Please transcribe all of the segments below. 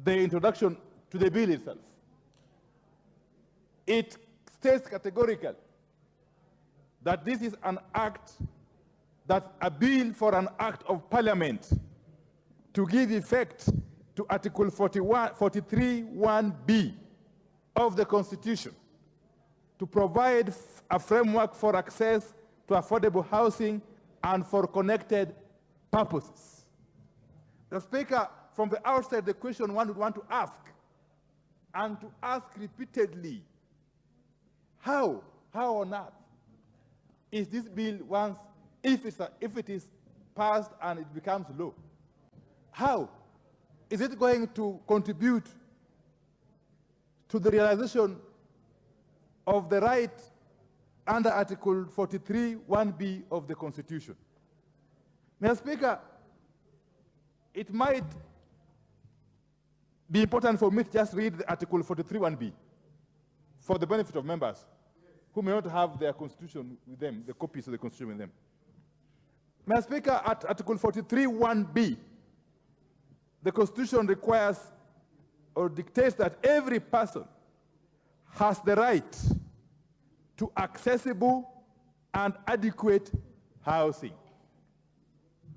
the introduction to the bill itself. It states categorically that this is an act, that's a bill for an act of parliament to give effect to Article 43(1)(b) of the Constitution, to provide a framework for access to affordable housing and for connected purposes. The Speaker, from the outset, the question one would want to ask, and to ask repeatedly, how on earth is this bill once, if it is passed and it becomes law, how is it going to contribute to the realization of the right under Article 43(1)(b) of the Constitution? Mr. Speaker, it might be important for me to just read the Article 43(1)(b) for the benefit of members who may not have their Constitution with them, the copies of the Constitution with them. Mr. Speaker, at Article 43(1)(b), the Constitution requires or dictates that every person has the right to accessible and adequate housing.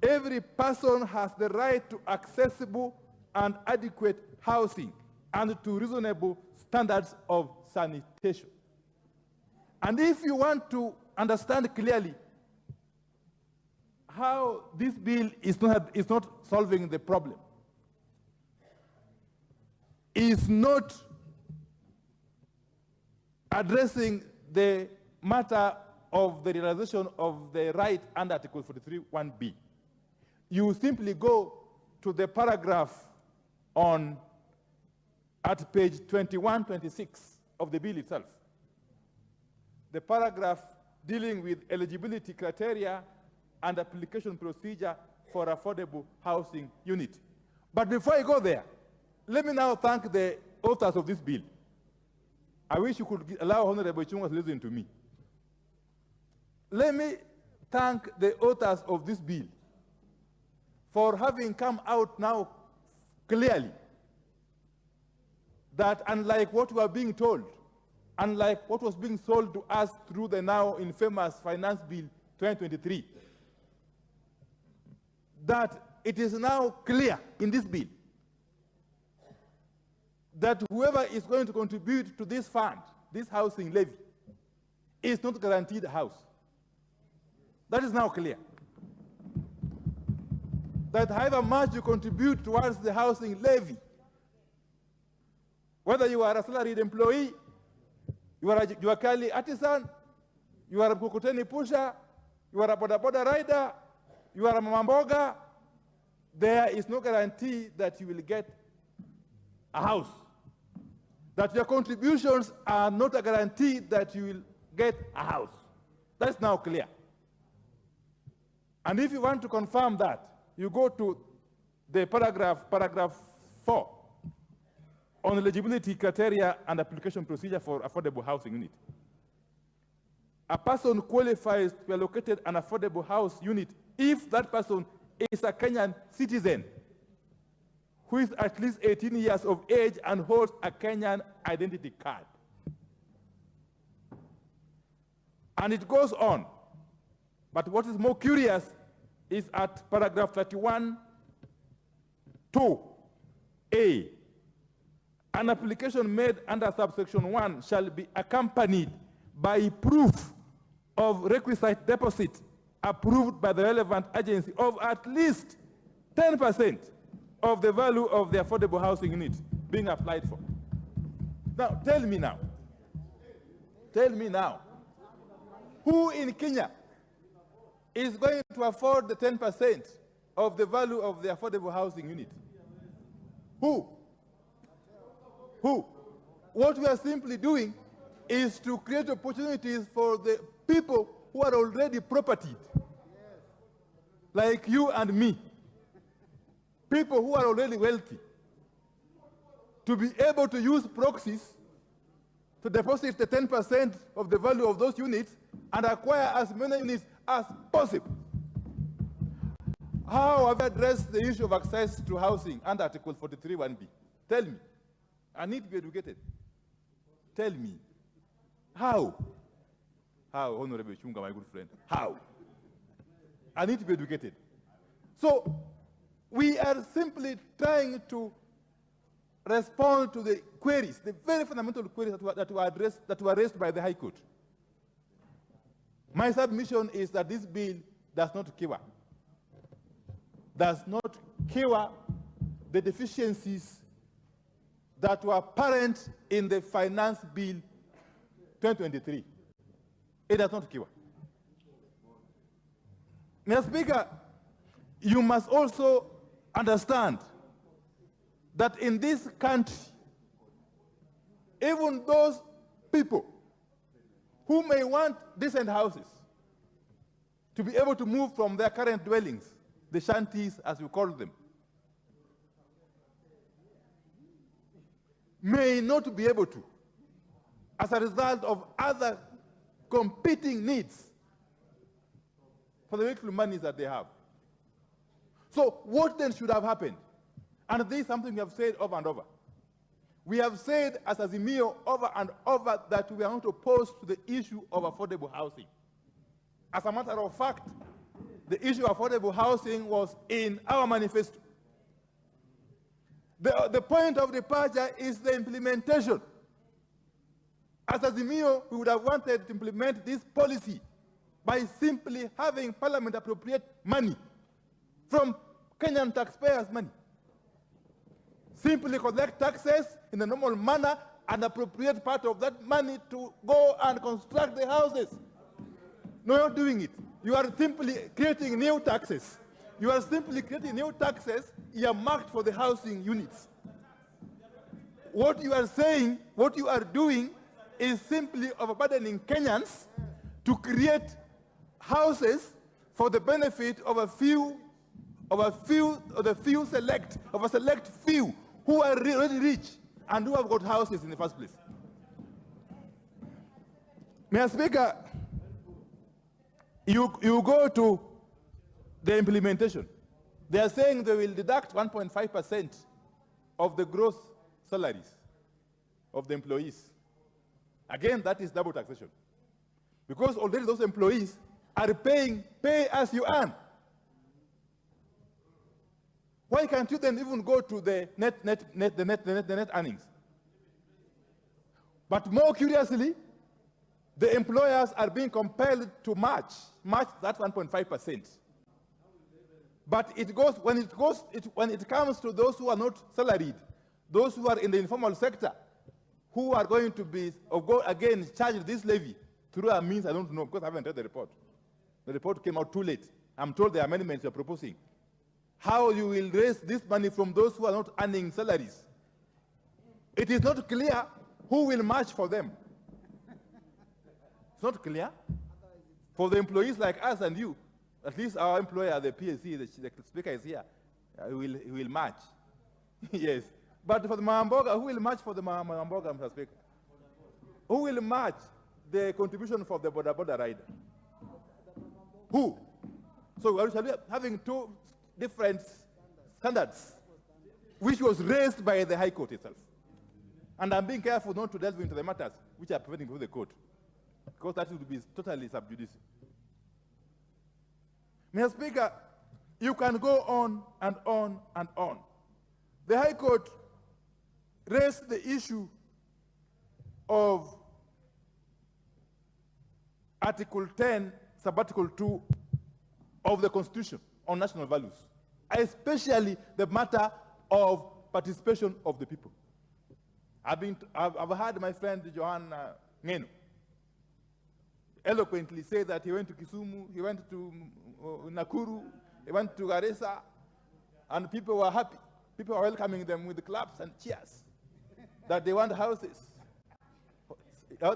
Every person has the right to accessible and adequate housing and to reasonable standards of sanitation. And if you want to understand clearly how this bill is not solving the problem, is not addressing the matter of the realization of the right under Article 43(1)(b), you simply go to the paragraph at page 2126 of the bill itself. The paragraph dealing with eligibility criteria and application procedure for affordable housing unit. But before I go there, let me now thank the authors of this bill. I wish you could allow Honorable Chunga to listen to me. Let me thank the authors of this bill for having come out now clearly that, unlike what we are being told, unlike what was being sold to us through the now infamous Finance Bill 2023, that it is now clear in this bill that whoever is going to contribute to this fund, this housing levy, is not guaranteed a house. That is now clear. That however much you contribute towards the housing levy, whether you are a salaried employee, you are a Kali artisan, you are a Mkokoteni pusher, you are a boda rider, you are a mamamboga, there is no guarantee that you will get a house. That your contributions are not a guarantee that you will get a house. That's now clear. And if you want to confirm that, you go to the paragraph 4 on eligibility criteria and application procedure for affordable housing unit. A person qualifies to be allocated an affordable house unit if that person is a Kenyan citizen who is at least 18 years of age and holds a Kenyan identity card. And it goes on. But what is more curious is at paragraph 31(2)(a). An application made under subsection 1 shall be accompanied by proof of requisite deposit approved by the relevant agency of at least 10% of the value of the affordable housing unit being applied for. Now, tell me now, who in Kenya is going to afford the 10% of the value of the affordable housing unit? Who? What we are simply doing is to create opportunities for the people who are already propertied, like you and me, people who are already wealthy, to be able to use proxies to deposit the 10% of the value of those units and acquire as many units as possible. How have we addressed the issue of access to housing under Article 43(1)(b)? Tell me. I need to be educated. Tell me. How? How, Honorable Chunga, my good friend? How? I need to be educated. So, we are simply trying to respond to the queries, the very fundamental queries that were raised by the High Court. My submission is that this bill does not cure the deficiencies that were apparent in the Finance Bill 2023. It does not cure. Mr. Speaker, you must also understand that in this country, even those people who may want decent houses to be able to move from their current dwellings, the shanties as we call them, may not be able to, as a result of other competing needs for the little money that they have. So what then should have happened? And this is something we have said over and over. We have said as Azimio over and over that we are not opposed to the issue of affordable housing. As a matter of fact, the issue of affordable housing was in our manifesto. The point of departure is the implementation. As Azimio, we would have wanted to implement this policy by simply having Parliament appropriate money from Kenyan taxpayers' money. Simply collect taxes in the normal manner and appropriate part of that money to go and construct the houses. No, you're not doing it. You are simply creating new taxes. You are simply creating new taxes earmarked for the housing units. What you are saying, what you are doing is simply overburdening Kenyans to create houses for the benefit of a select few who are really rich and who have got houses in the first place. Mr. Speaker, you go to the implementation. They are saying they will deduct 1.5% of the gross salaries of the employees. Again, that is double taxation. Because already those employees are pay as you earn. Why can't you then even go to the net earnings? But more curiously, the employers are being compelled to match that 1.5%. But when it comes to those who are not salaried, those who are in the informal sector, who are going to be, or go again, charge this levy through a means I don't know, because I haven't read the report. The report came out too late. I'm told the amendments you're proposing. How you will raise this money from those who are not earning salaries. It is not clear who will match for them. It's not clear. For the employees like us and you, at least our employer, the PSC, the speaker is here, he will match. Yes. But for the Mamboga, who will match for the Mamboga, Mr. Speaker? Who will match the contribution for the border rider? Who? So we are having two different standards, which was raised by the High Court itself. And I'm being careful not to delve into the matters which are preventing before the court, because that would be totally sub judice. Mr. Speaker, you can go on and on and on. The High Court raised the issue of Article 10, Sub-Article 2 of the Constitution on national values, especially the matter of participation of the people. I've heard my friend Johan Ngeno eloquently say that he went to Kisumu, he went to Nakuru, he went to Garissa, and people were happy. People were welcoming them with claps and cheers, that they want houses.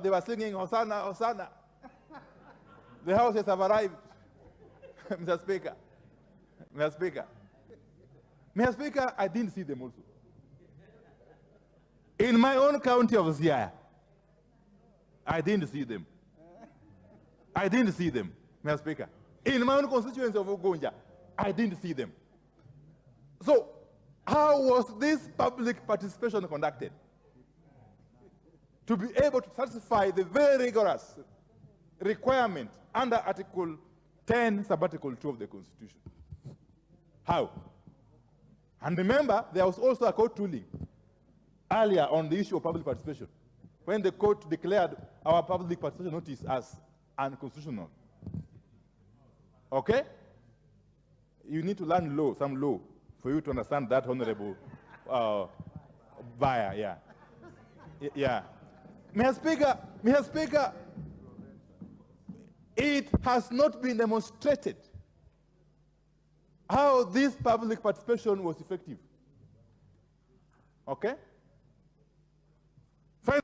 They were singing, Hosanna, Hosanna. The houses have arrived, Mr. Speaker. Mr. Speaker. Mr. Speaker, I didn't see them also. In my own county of Siaya, I didn't see them. I didn't see them, Mr. Speaker. In my own constituency of Ugonja, I didn't see them. So, how how was this public participation conducted? To be able to satisfy the very rigorous requirement under Article 10, Sub-Article 2 of the Constitution. How? And remember, there was also a court ruling earlier on the issue of public participation, when the court declared our public participation notice as unconstitutional. Okay? You need to learn law, some law, for you to understand that, Honorable buyer, yeah. Yeah. Mr. Speaker, it has not been demonstrated how this public participation was effective. Okay?